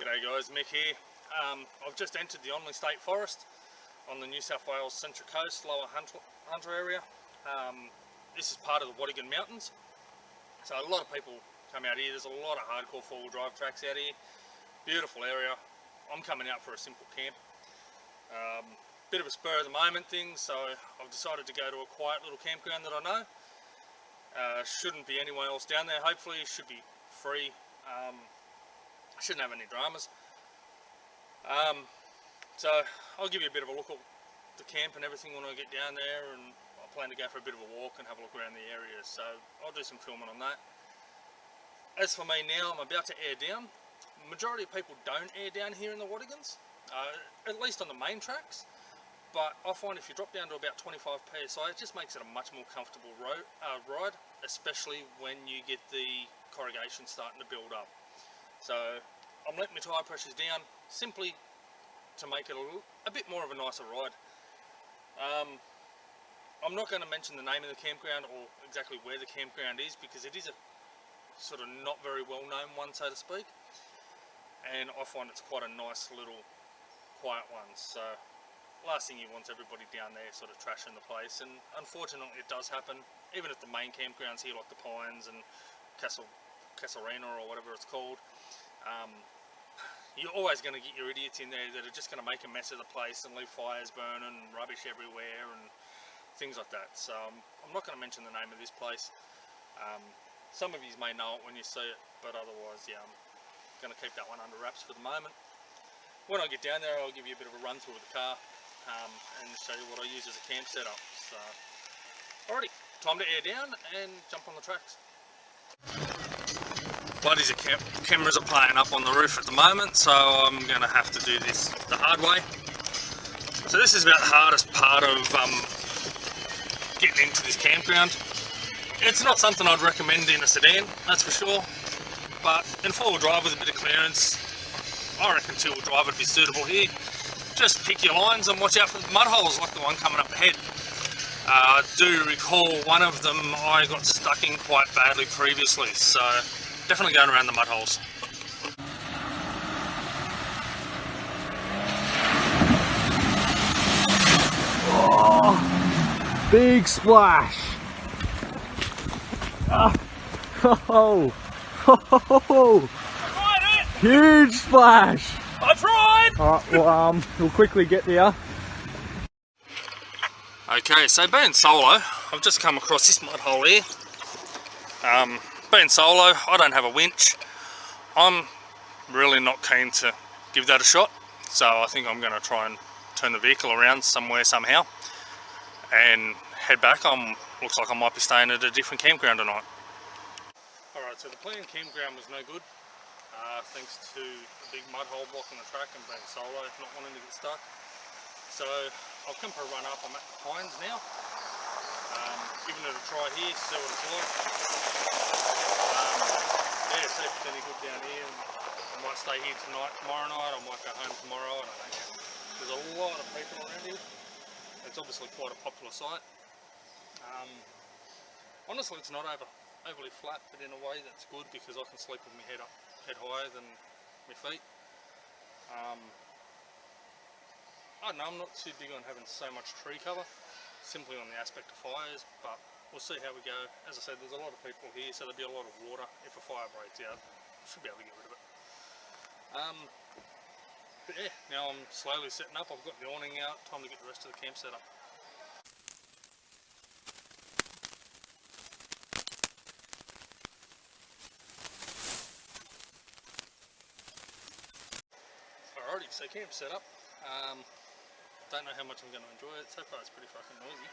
G'day guys, Mick here. I've just entered the Onley State Forest on the New South Wales Central Coast, lower Hunter area. This is part of the Watagan Mountains. So a lot of people come out here. There's a lot of hardcore four-wheel drive tracks out here. Beautiful area. I'm coming out for a simple camp. Bit of a spur of the moment thing, so I've decided to go to a quiet little campground that I know. Shouldn't be anyone else down there, hopefully. Should be free. Shouldn't have any dramas. So I'll give you a bit of a look at the camp and everything when I get down there, and I plan to go for a bit of a walk and have a look around the area, so I'll do some filming on that. As for me now, I'm about to air down. The majority of people don't air down here in the Watagans, at least on the main tracks, but I find if you drop down to about 25 psi, it just makes it a much more comfortable ride, especially when you get the corrugation starting to build up. So I'm letting my tyre pressures down simply to make it a bit more of a nicer ride. I'm not going to mention the name of the campground or exactly where the campground is, because it is a sort of not very well known one, so to speak, and I find it's quite a nice little quiet one. So last thing you want is everybody down there sort of trashing the place, and unfortunately it does happen even at the main campgrounds here, like the Pines and Casarena or whatever it's called. You're always going to get your idiots in there that are just going to make a mess of the place and leave fires burning and rubbish everywhere and things like that. So I'm not going to mention the name of this place. Some of you may know it when you see it, but otherwise, yeah, I'm going to keep that one under wraps for the moment. When I get down there, I'll give you a bit of a run through of the car and show you what I use as a camp setup. So, alrighty, time to air down and jump on the tracks. Bloody cameras are playing up on the roof at the moment, so I'm going to have to do this the hard way. So this is about the hardest part of getting into this campground. It's not something I'd recommend in a sedan, that's for sure, but in four-wheel drive with a bit of clearance, I reckon two-wheel drive would be suitable here. Just pick your lines and watch out for the mud holes like the one coming up ahead. I do recall one of them I got stuck in quite badly previously, so definitely going around the mud holes. Oh, big splash! Oh, huge splash! I tried! Alright, well, we'll quickly get there. Okay, so being solo, I've just come across this mud hole here. Being solo, I don't have a winch. I'm really not keen to give that a shot, so I think I'm going to try and turn the vehicle around somewhere somehow and head back. Looks like I might be staying at a different campground tonight. Alright, so the planned campground was no good, thanks to the big mud hole blocking the track and being solo, not wanting to get stuck. So I'll come for a run up. I'm at the Pines now. Giving it a try here, see what it's like. Yeah, see if it's any good down here. I might stay here tonight, tomorrow night. I might go home tomorrow. I don't know yet. There's a lot of people around here. It's obviously quite a popular site. Honestly, it's not overly flat, but in a way that's good because I can sleep with my head higher than my feet. I don't know, I'm not too big on having so much tree cover, simply on the aspect of fires, but we'll see how we go. As I said, there's a lot of people here, so there'll be a lot of water. If a fire breaks out, I should be able to get rid of it. But yeah, now I'm slowly setting up. I've got the awning out, time to get the rest of the camp set up. Alrighty, so camp set up. Don't know how much I'm going to enjoy it. So far it's pretty fucking noisy.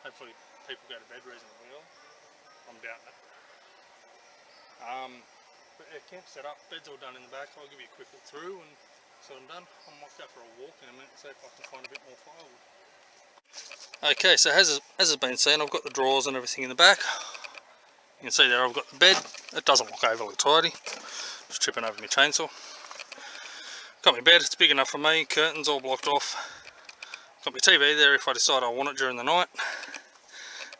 Hopefully people go to bed reasonably early. I'm doubting it. But yeah, camp set up, bed's all done in the back. I'll give you a quick look through, and so I'm done. I might go for a walk in a minute and see if I can find a bit more firewood. Okay, so as has been seen, I've got the drawers and everything in the back. You can see there I've got the bed. It doesn't look overly tidy. Just tripping over my chainsaw. Got my bed, it's big enough for me, curtains all blocked off. Got my TV there if I decide I want it during the night.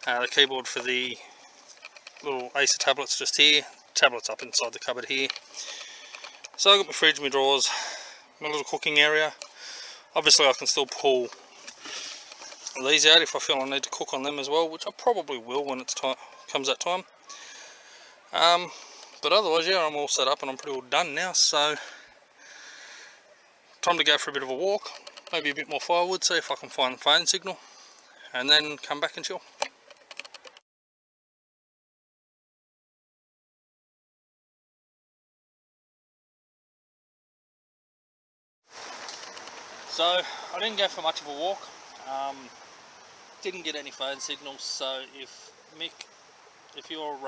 The keyboard for the little Acer tablets just here. Tablet's up inside the cupboard here. So I've got my fridge, my drawers, my little cooking area. Obviously I can still pull these out if I feel I need to cook on them as well, which I probably will when it's time, comes that time. But otherwise, yeah, I'm all set up and I'm pretty well done now, so time to go for a bit of a walk, maybe a bit more firewood, see if I can find the phone signal, and then come back and chill. So I didn't go for much of a walk, didn't get any phone signals, so if Mick, if you're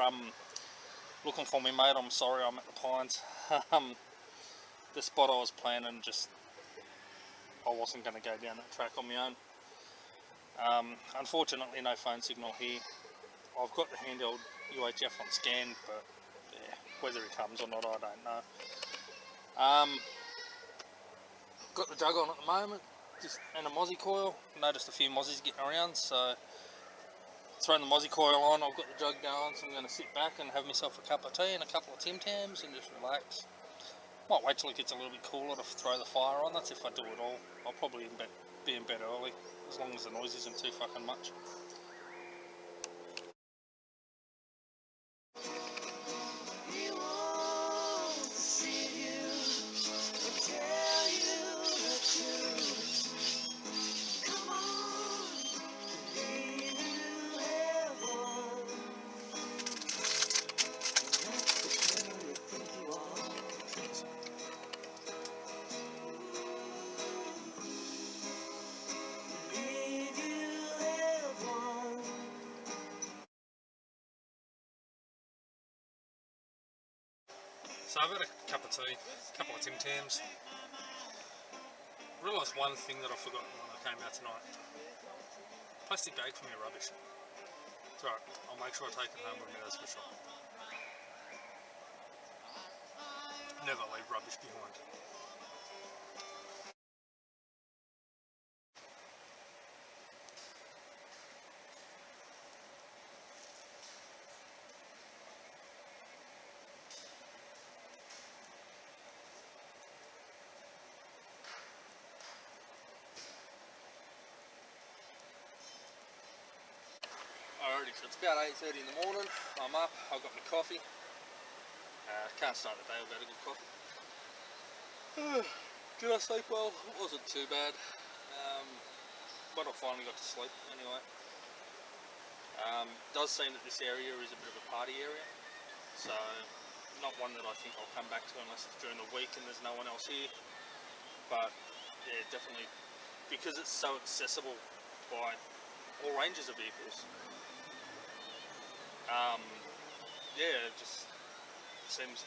looking for me, mate, I'm sorry, I'm at the Pines. The spot I was planning, I wasn't going to go down that track on my own. Unfortunately, no phone signal here. I've got the handheld UHF on scan, but yeah, whether it comes or not, I don't know. Got the jug on at the moment, and a mozzie coil. Noticed a few mozzies getting around, so throwing the mozzie coil on. I've got the jug going, so I'm going to sit back and have myself a cup of tea and a couple of Tim Tams and just relax. Might wait till it gets a little bit cooler to throw the fire on. That's if I do it all. I'll probably be in bed early, as long as the noise isn't too fucking much. So I've had a cup of tea, a couple of Tim Tams. Realised one thing that I forgot when I came out tonight. Plastic bag for my rubbish. It's alright, I'll make sure I take it home with me, that's for sure. Never leave rubbish behind. Alrighty, so it's about 8:30 in the morning. I'm up, I've got my coffee. Can't start the day without a good coffee. Did I sleep well? It wasn't too bad. But I finally got to sleep anyway. Does seem that this area is a bit of a party area, so not one that I think I'll come back to unless it's during the week and there's no one else here. But yeah, definitely, because it's so accessible by all ranges of vehicles. Yeah, it just seems,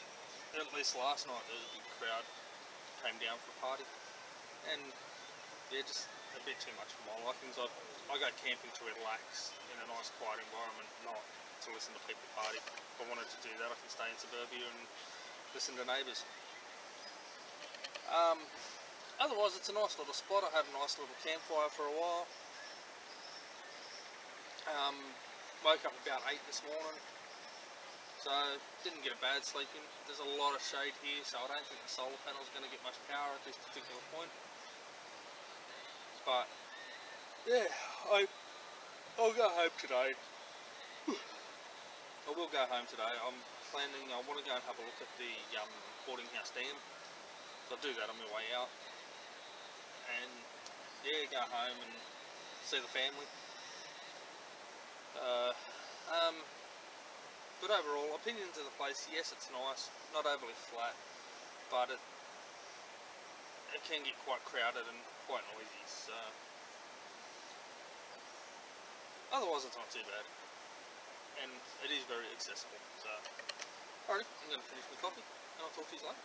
at least last night there was a big crowd came down for a party, and yeah, just a bit too much for my likings. I go camping to relax in a nice quiet environment, not to listen to people party. If I wanted to do that, I can stay in suburbia and listen to neighbours. Otherwise, it's a nice little spot. I had a nice little campfire for a while. Woke up about 8 this morning, so didn't get a bad sleep in. There's a lot of shade here, so I don't think the solar panel's going to get much power at this particular point. But yeah, I'll go home today. I will go home today. I'm planning, I want to go and have a look at the boarding house dam. So I'll do that on my way out. And yeah, go home and see the family. But overall, opinions of the place, yes, it's nice, not overly flat, but it can get quite crowded and quite noisy, so otherwise it's not too bad, and it is very accessible. So alright, I'm going to finish my coffee and I'll talk to you later.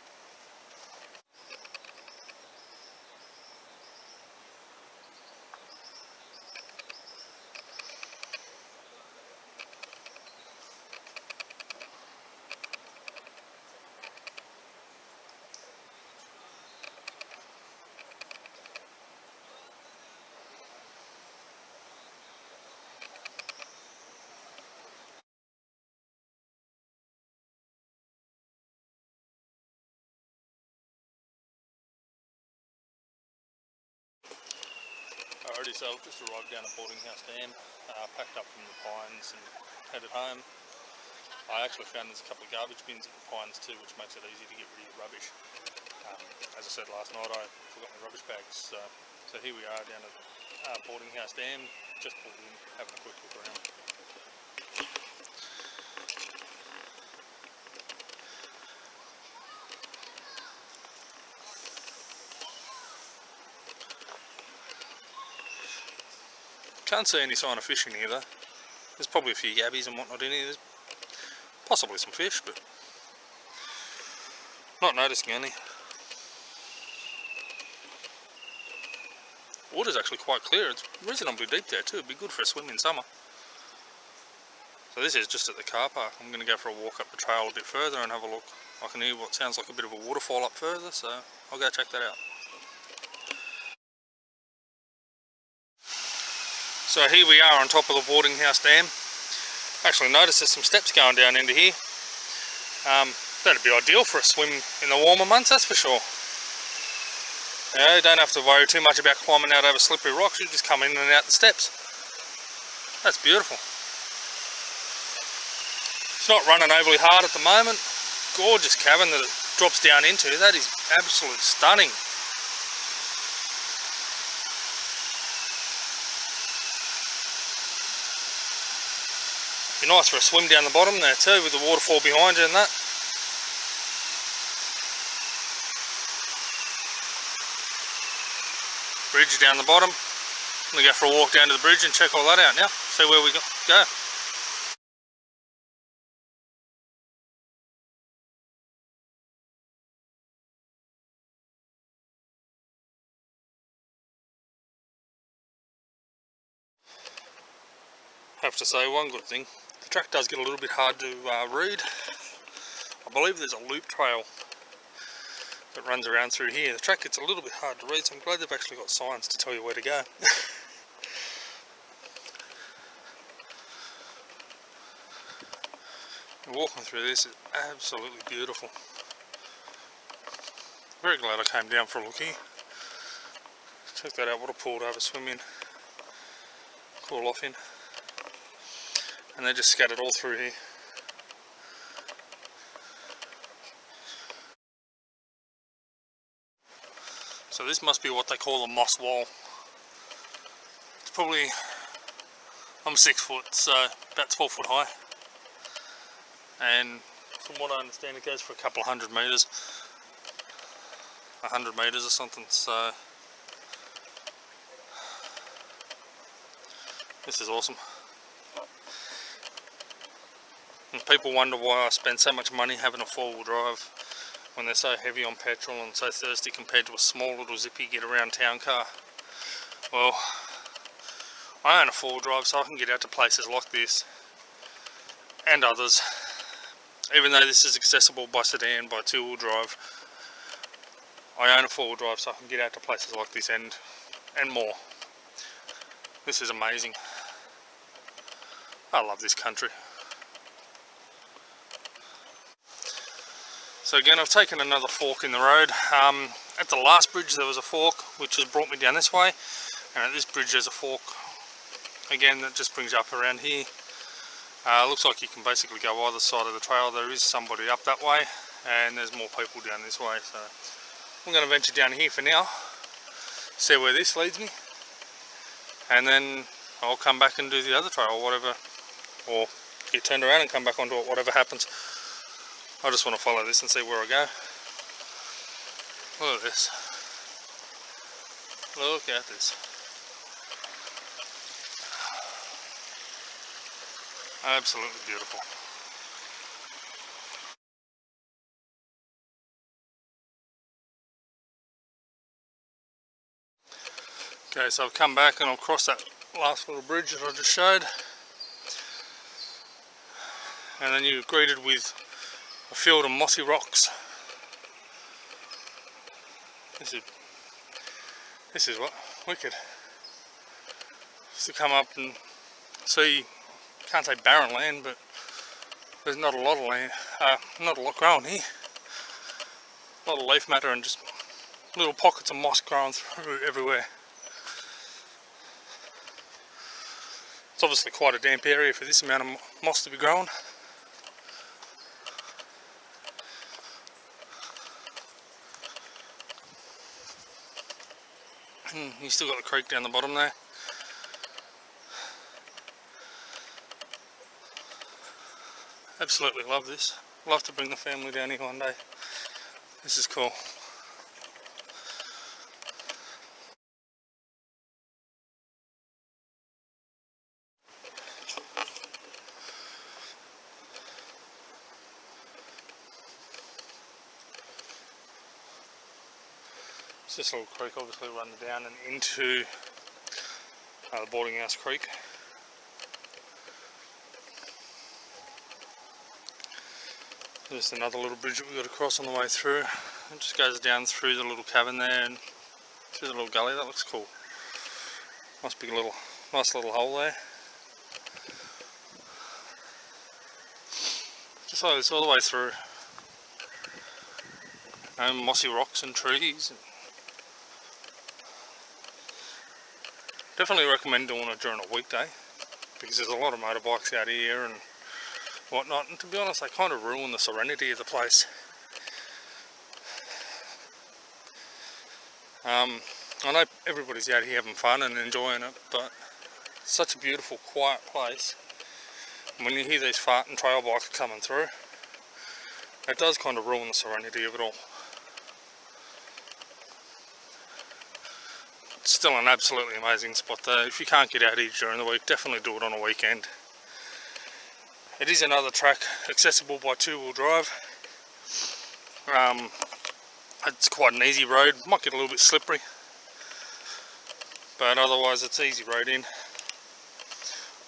Alrighty, so I've just arrived down at Boarding House Dam, packed up from the Pines and headed home. I actually found there's a couple of garbage bins at the Pines too, which makes it easy to get rid of your rubbish. As I said last night, I forgot my rubbish bags, so here we are down at Boarding House Dam, just pulled in, having a quick look around. Can't see any sign of fishing here though. There's probably a few yabbies and whatnot in here. There's possibly some fish, but not noticing any. Water's actually quite clear. It's reasonably deep there too. It'd be good for a swim in summer. So this is just at the car park. I'm going to go for a walk up the trail a bit further and have a look. I can hear what sounds like a bit of a waterfall up further, so I'll go check that out. So here we are on top of the Boarding House Dam. Actually noticed there's some steps going down into here. That'd be ideal for a swim in the warmer months, that's for sure. You don't have to worry too much about climbing out over slippery rocks, you just come in and out the steps. That's beautiful. It's not running overly hard at the moment. Gorgeous cavern that it drops down into. That is absolutely stunning. Be nice for a swim down the bottom there too, with the waterfall behind you and that. Bridge down the bottom. I'm going to go for a walk down to the bridge and check all that out now. See where we go. Have to say one good thing. The track does get a little bit hard to read. I believe there's a loop trail that runs around through here. The track gets a little bit hard to read, so I'm glad they've actually got signs to tell you where to go. Walking through this is absolutely beautiful. Very glad I came down for a look here. Check that out, what a pool to have a swim in. Cool off in. And they're just scattered all through here. So this must be what they call a moss wall. It's probably, I'm 6 foot, so about 12 foot high. And from what I understand, it goes for a couple of 100 metres. 100 metres or something, so this is awesome. And people wonder why I spend so much money having a 4-wheel drive when they're so heavy on petrol and so thirsty compared to a small little zippy get around town car. Well, I own a 4-wheel drive, so I can get out to places like this and others. Even though this is accessible by sedan, by 2-wheel drive, I own a 4-wheel drive, so I can get out to places like this and more. This is amazing. I love this country. So again, I've taken another fork in the road. At the last bridge there was a fork which has brought me down this way, and at this bridge there's a fork again that just brings you up around here. Looks like you can basically go either side of the trail. There is somebody up that way and there's more people down this way, so I'm going to venture down here for now, see where this leads me, and then I'll come back and do the other trail or whatever, or get turned around and come back onto it, whatever happens. I just want to follow this and see where I go. Look at this. Look at this. Absolutely beautiful. Okay, so I've come back and I'll cross that last little bridge that I just showed. And then you're greeted with a field of mossy rocks. This is what? Wicked. Just to come up and see, can't say barren land, but there's not a lot of land, not a lot growing here. A lot of leaf matter and just little pockets of moss growing through everywhere. It's obviously quite a damp area for this amount of moss to be growing. You still got the creek down the bottom there. Absolutely love this. Love to bring the family down here one day. This is cool. This little creek obviously runs down and into the boarding house creek. There's another little bridge that we've got to cross on the way through. It just goes down through the little cabin there and through the little gully. That looks cool. Nice big little, nice little hole there. Just like this all the way through. Mossy rocks and trees. Definitely recommend doing it during a weekday because there's a lot of motorbikes out here and whatnot, and to be honest they kind of ruin the serenity of the place. I know everybody's out here having fun and enjoying it, but it's such a beautiful quiet place. And when you hear these farting trail bikes coming through, it does kind of ruin the serenity of it all. It's still an absolutely amazing spot though. If you can't get out here during the week, definitely do it on a weekend. It is another track accessible by two-wheel drive. It's quite an easy road, might get a little bit slippery, but otherwise it's easy road in.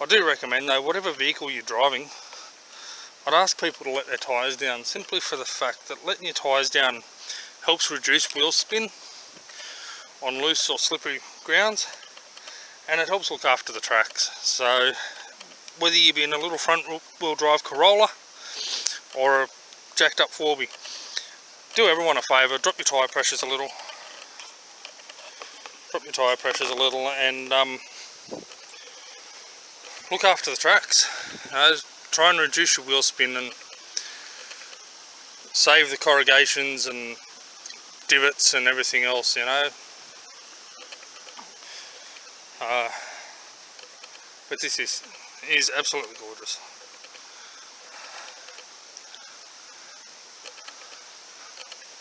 I do recommend though, whatever vehicle you're driving, I'd ask people to let their tyres down, simply for the fact that letting your tyres down helps reduce wheel spin on loose or slippery grounds, and it helps look after the tracks. So whether you be in a little front wheel drive Corolla or a jacked up 4B, do everyone a favour, drop your tyre pressures a little, and look after the tracks. Try and reduce your wheel spin and save the corrugations and divots and everything else, you know. But this is absolutely gorgeous.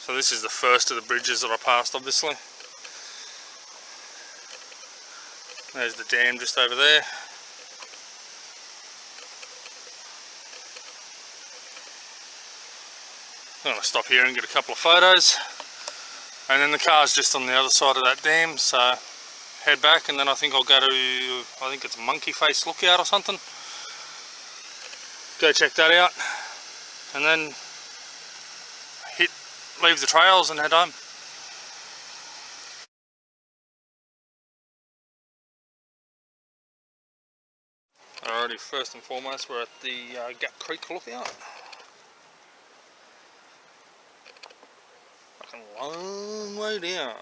So this is the first of the bridges that I passed, obviously. There's the dam just over there. I'm going to stop here and get a couple of photos, and then the car's just on the other side of that dam, so head back, and then I think I'll go to, I think it's Monkey Face Lookout or something. Go check that out, and then leave the trails and head home. Alrighty, first and foremost we're at the Gap Creek Lookout. Fucking long way down.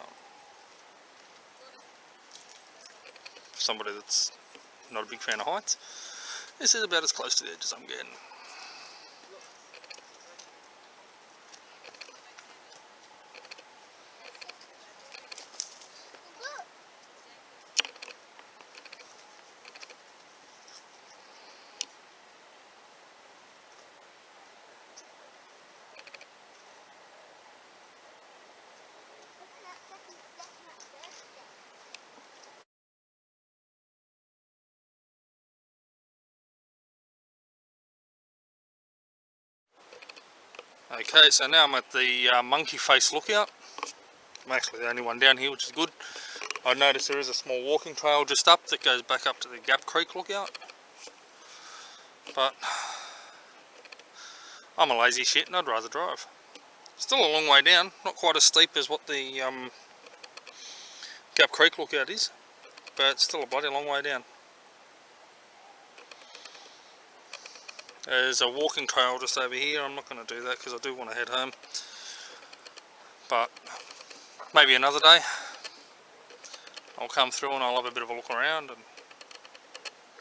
For somebody that's not a big fan of heights, this is about as close to the edge as I'm getting. Okay, so now I'm at the Monkey Face Lookout. I'm actually the only one down here, which is good. I noticed there is a small walking trail just up that goes back up to the Gap Creek Lookout. But I'm a lazy shit and I'd rather drive. Still a long way down, not quite as steep as what the Gap Creek Lookout is, but it's still a bloody long way down. There's a walking trail just over here. I'm not going to do that because I do want to head home, but maybe another day I'll come through and I'll have a bit of a look around and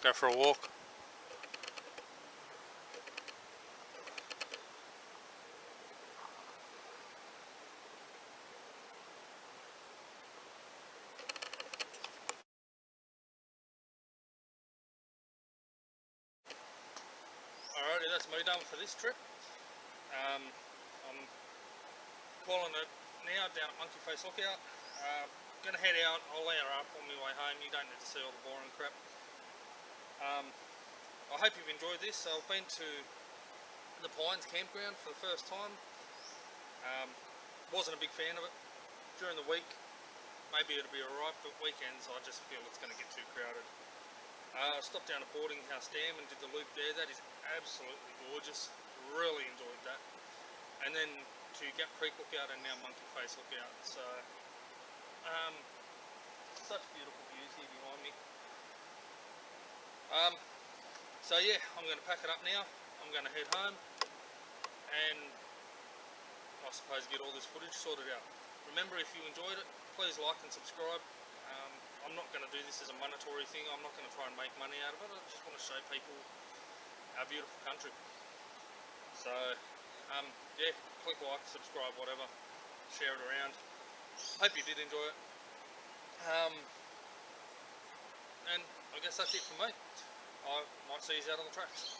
go for a walk. Alrighty, that's me done for this trip. I'm calling it now down at Monkey Face Lookout. Gonna head out. I'll lay her up on my way home. You don't need to see all the boring crap. I hope you've enjoyed this. I've been to the Pines Campground for the first time. Wasn't a big fan of it. During the week, maybe it'll be alright, but weekends I just feel it's going to get too crowded. I stopped down at Boarding House Dam and did the loop there. That is absolutely gorgeous. Really enjoyed that. And then to Gap Creek Lookout and now Monkey Face Lookout. So, such beautiful views here behind me. So yeah, I'm going to pack it up now. I'm going to head home and I suppose get all this footage sorted out. Remember, if you enjoyed it, please like and subscribe. I'm not going to do this as a monetary thing. I'm not going to try and make money out of it. I just want to show people our beautiful country. So yeah, click like, subscribe, whatever, share it around. Hope you did enjoy it. And I guess that's it for me. I might see you out on the tracks.